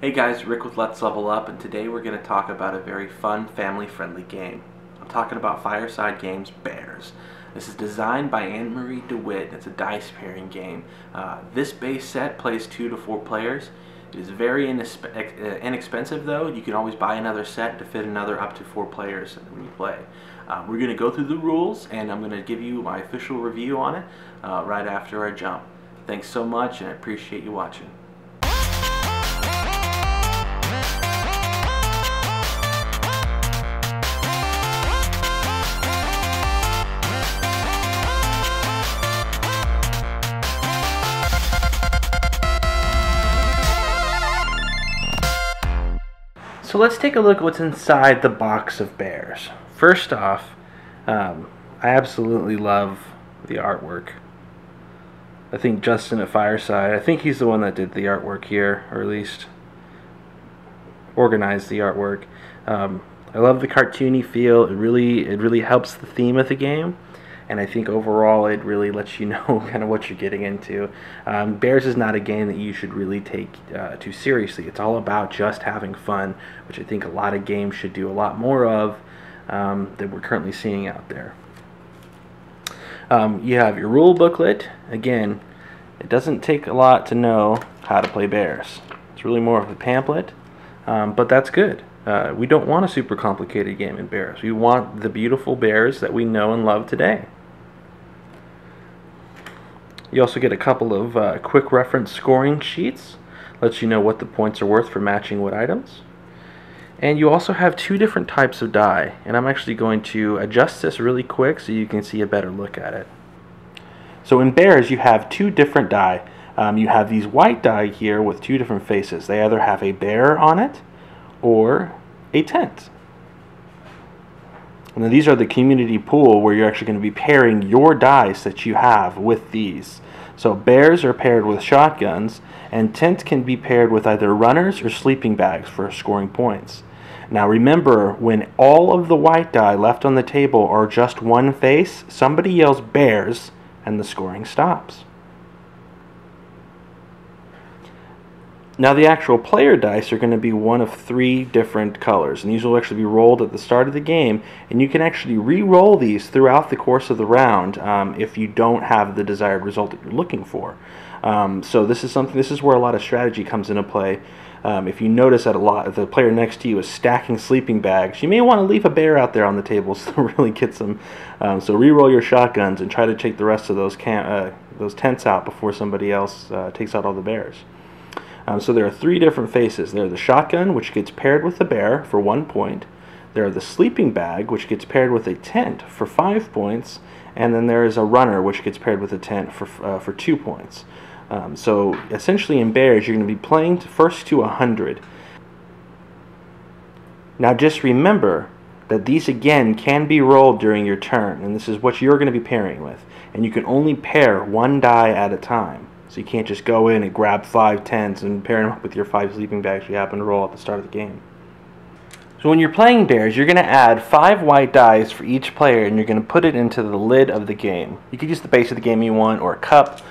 Hey guys, Rick with Let's Level Up, and today we're going to talk about a very fun, family-friendly game. I'm talking about Fireside Games Bears. This is designed by Anne Marie De Witt. It's a dice pairing game. This base set plays 2 to 4 players. It is very inexpensive though. You can always buy another set to fit another up to 4 players when you play. We're going to go through the rules, and I'm going to give you my official review on it right after I jump. Thanks so much, and I appreciate you watching. So let's take a look at what's inside the box of bears. First off, I absolutely love the artwork. I think Justin at Fireside, I think he's the one that did the artwork here, or at least organized the artwork. I love the cartoony feel. It really helps the theme of the game, and I think overall it really lets you know kind of what you're getting into. Bears is not a game that you should really take too seriously. It's all about just having fun, which I think a lot of games should do a lot more of than we're currently seeing out there. You have your rule booklet. Again, it doesn't take a lot to know how to play bears. It's really more of a pamphlet, but that's good. We don't want a super complicated game in bears. We want the beautiful bears that we know and love today. You also get a couple of quick reference scoring sheets. Lets you know what the points are worth for matching what items. And you also have 2 different types of die, and I'm actually going to adjust this really quick so you can see a better look at it. So in bears you have 2 different die. You have these white die here with 2 different faces. They either have a bear on it or a tent. And then these are the community pool where you're actually going to be pairing your dice that you have with these. So bears are paired with shotguns, and tent can be paired with either runners or sleeping bags for scoring points. Now remember, when all of the white die left on the table are just one face, somebody yells bears and the scoring stops. Now the actual player dice are going to be one of 3 different colors, and these will actually be rolled at the start of the game, and you can actually re-roll these throughout the course of the round if you don't have the desired result that you're looking for. So this is where a lot of strategy comes into play. If you notice that the player next to you is stacking sleeping bags, you may want to leave a bear out there on the table to really get some. So re-roll your shotguns and try to take the rest of those tents out before somebody else takes out all the bears. So there are 3 different faces. There are the shotgun, which gets paired with the bear for 1 point. There are the sleeping bag, which gets paired with a tent for 5 points. And then there is a runner, which gets paired with a tent for 2 points. So essentially in bears, you're going to be playing first to 100. Now just remember that these again can be rolled during your turn, and this is what you're going to be pairing with. And you can only pair 1 die at a time. So you can't just go in and grab 5 tents and pair them up with your 5 sleeping bags you happen to roll at the start of the game. So when you're playing bears, you're going to add 5 white dice for each player, and you're going to put it into the lid of the game. You could use the base of the game you want, or a cup,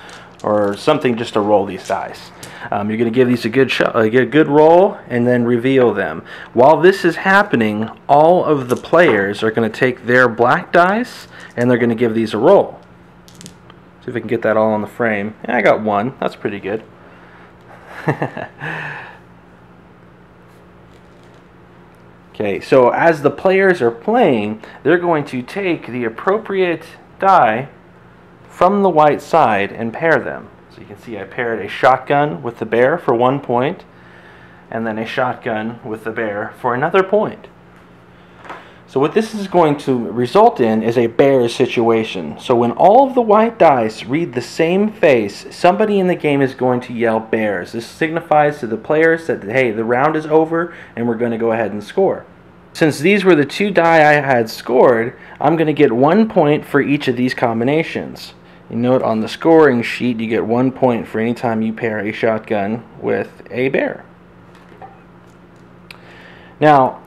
or something just to roll these dice. You're going to give these a good roll, and then reveal them. While this is happening, all of the players are going to take their black dice, and they're going to give these a roll. See if I can get that all on the frame. Yeah, I got 1. That's pretty good. Okay, so as the players are playing, they're going to take the appropriate die from the white side and pair them. So you can see I paired a shotgun with the bear for 1 point, and then a shotgun with the bear for another point. So what this is going to result in is a bear situation. So when all of the white dice read the same face, somebody in the game is going to yell bears. This signifies to the players that, hey, the round is over and we're going to go ahead and score. Since these were the 2 die I had scored, I'm going to get 1 point for each of these combinations. You note on the scoring sheet you get 1 point for any time you pair a shotgun with a bear. Now,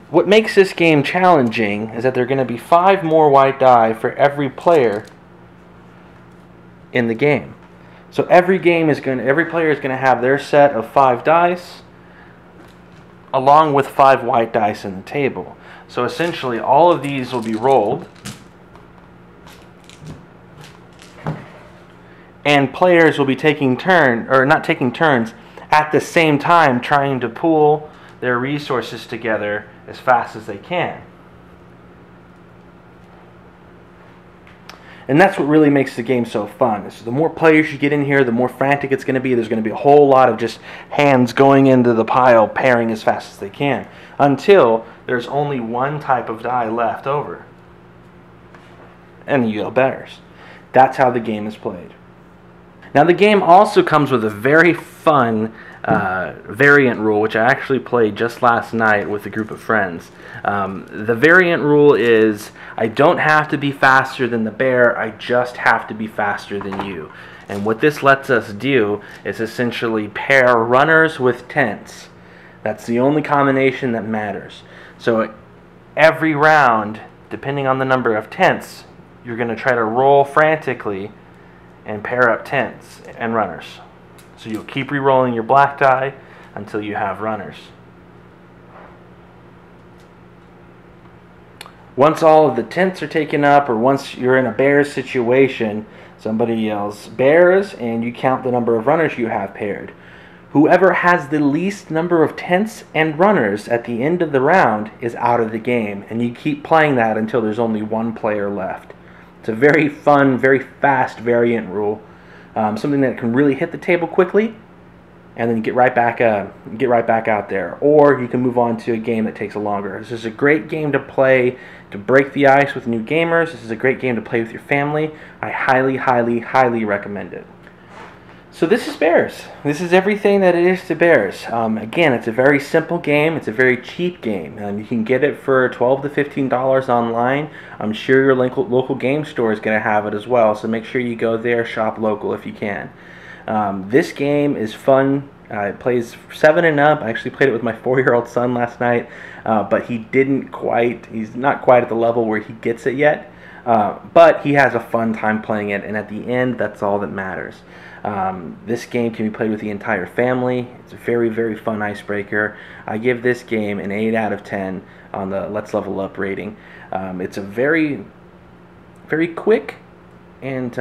what makes this game challenging is that there are going to be 5 more white die for every player in the game. So every player is going to have their set of 5 dice. along with 5 white dice in the table. So essentially all of these will be rolled, and players will be taking not taking turns, at the same time trying to pool their resources together as fast as they can. And that's what really makes the game so fun. So the more players you get in here, the more frantic it's going to be. There's going to be a whole lot of just hands going into the pile, pairing as fast as they can, until there's only one type of die left over. And you go bears. That's how the game is played. Now the game also comes with a very fun variant rule, which I actually played just last night with a group of friends. The variant rule is, I don't have to be faster than the bear, I just have to be faster than you. And what this lets us do is essentially pair runners with tents. That's the only combination that matters. So every round, depending on the number of tents, you're going to try to roll frantically and pair up tents and runners. So you'll keep re-rolling your black die until you have runners. Once all of the tents are taken up, or once you're in a bears situation, somebody yells bears and you count the number of runners you have paired. Whoever has the least number of tents and runners at the end of the round is out of the game, and you keep playing that until there's only one player left. It's a very fun, very fast variant rule. Something that can really hit the table quickly, and then get right back out there. Or you can move on to a game that takes longer. This is a great game to play to break the ice with new gamers. This is a great game to play with your family. I highly, highly, highly recommend it. So this is Bears. This is everything that it is to Bears. Again, it's a very simple game. It's a very cheap game. You can get it for $12 to $15 online. I'm sure your local game store is going to have it as well, so make sure you go there, shop local if you can. This game is fun. It plays 7 and up. I actually played it with my 4-year-old son last night, but he's not quite at the level where he gets it yet. But he has a fun time playing it, and at the end, that's all that matters. This game can be played with the entire family. It's a very, very fun icebreaker. I give this game an 8 out of 10 on the Let's Level Up rating. It's a very, very quick and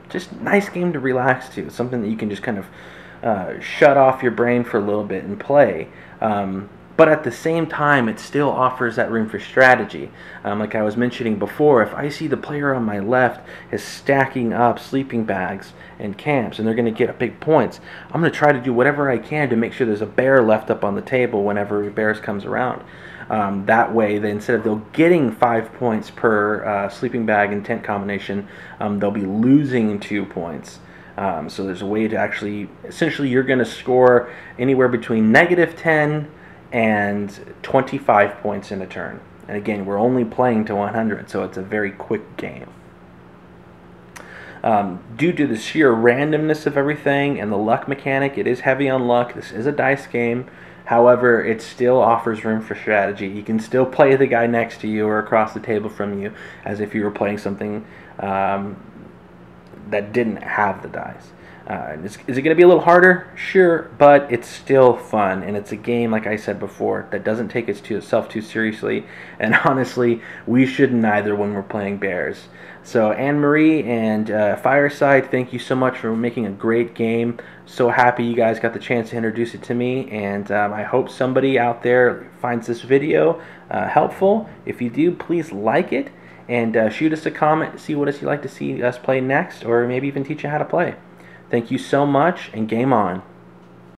just nice game to relax to. It's something that you can just kind of shut off your brain for a little bit and play. But at the same time, it still offers that room for strategy. Like I was mentioning before, if I see the player on my left is stacking up sleeping bags and camps, and they're going to get big points, I'm going to try to do whatever I can to make sure there's a bear left up on the table whenever bears comes around. That way, instead of they're getting 5 points per sleeping bag and tent combination, they'll be losing 2 points. So there's a way to actually, essentially you're going to score anywhere between -10 and 25 points in a turn. And again, we're only playing to 100, so it's a very quick game. Due to the sheer randomness of everything and the luck mechanic, it is heavy on luck. This is a dice game. However, it still offers room for strategy. You can still play the guy next to you or across the table from you as if you were playing something that didn't have the dice. Is it going to be a little harder? Sure, but it's still fun, and it's a game, like I said before, that doesn't take itself too seriously, and honestly, we shouldn't either when we're playing Bears. So Anne Marie and Fireside, thank you so much for making a great game. So happy you guys got the chance to introduce it to me, and I hope somebody out there finds this video helpful. If you do, please like it, and shoot us a comment to see what else you'd like to see us play next, or maybe even teach you how to play. Thank you so much, and game on.